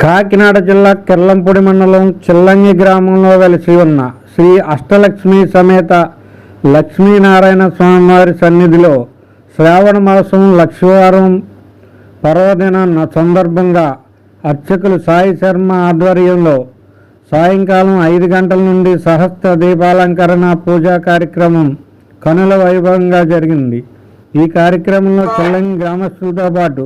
కాకినాడ జిల్లా కిర్లంపూడి మండలం చిల్లంగి గ్రామంలో వెలిసి ఉన్న శ్రీ అష్టలక్ష్మి సమేత లక్ష్మీనారాయణ స్వామివారి సన్నిధిలో శ్రావణ మాసం లక్షవారం పర్వదిన సందర్భంగా అర్చకులు సాయి శర్మ ఆధ్వర్యంలో సాయంకాలం 5 గంటల నుండి సహస్ర దీపాలంకరణ పూజా కార్యక్రమం కనుల వైభవంగా జరిగింది. ఈ కార్యక్రమంలో చిల్లంగి గ్రామస్తులతో పాటు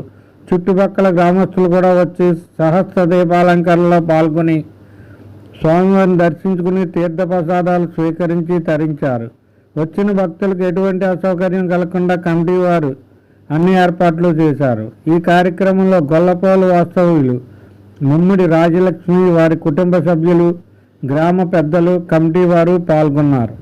చుట్టుపక్కల గ్రామస్తులు కూడా వచ్చి సహస్ర దీపాలంకరణలో పాల్గొని స్వామివారిని దర్శించుకుని తీర్థప్రసాదాలు స్వీకరించి తరించారు. వచ్చిన భక్తులకు ఎటువంటి అసౌకర్యం కలగకుండా కమిటీ వారు అన్ని ఏర్పాట్లు చేశారు. ఈ కార్యక్రమంలో గొల్లపోలు వాస్తవ్యులు ముమ్మిడి రాజలక్ష్మి, వారి కుటుంబ సభ్యులు, గ్రామ పెద్దలు, కమిటీ వారు పాల్గొన్నారు.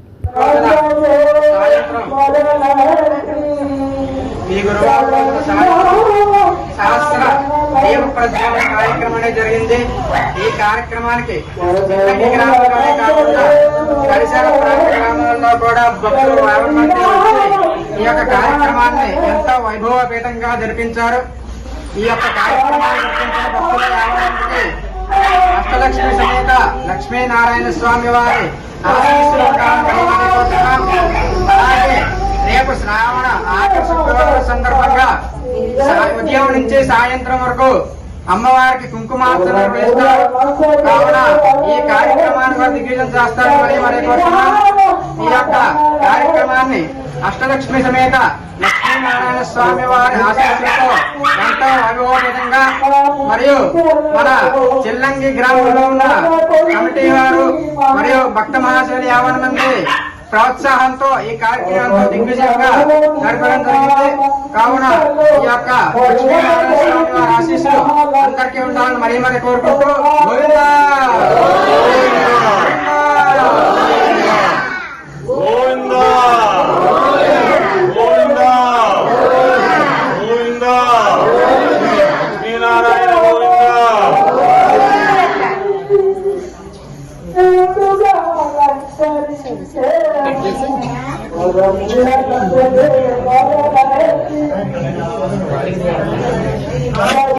కార్యక్రమం జరిగింది. ఈ కార్యక్రమానికి గ్రామంలోనే కాకుండా పరిసర ప్రాంత గ్రామాల్లో కూడా భక్తులు ఈ యొక్క కార్యక్రమాన్ని ఎంతో వైభవపేతంగా జరిపించారు. ఈ యొక్క కార్యక్రమాన్ని జరిపించిన భక్తుల రావడానికి అష్టలక్ష్మి సమేత లక్ష్మీనారాయణ స్వామి వారి ఆశీస్సులు అలాగే రేపు శ్రావణ ఆఖరి శుక్రవారం సందర్భంగా ఉదయం నుంచి సాయంత్రం వరకు అమ్మవారికి కుంకుమార్చన నిర్వహిస్తారు. కావున ఈ కార్యక్రమాన్ని వారు దిగ్విజయం చేస్తారని మరి కోరుతున్నాం. ఈ యొక్క కార్యక్రమాన్ని అష్టలక్ష్మి సమేత లక్ష్మీనారాయణ స్వామి వారి ఆశీస్సులతో ఎంతో వైభవపేతంగా మరియు మన చిల్లంగి గ్రామంలో ఉన్న కమిటీ వారు మరియు భక్త మహాశయులు 50 మంది ప్రోత్సాహంతో ఈ కార్యక్రమంతో దిగ్విజయంగా నడపడం జరిగింది. కావున ఈ యొక్క లక్ష్మీనారాయణ స్వామి వారి ఆశీస్సులు అందరికీ ఉండాలని మరీ కోరుకుంటూ గోవిందా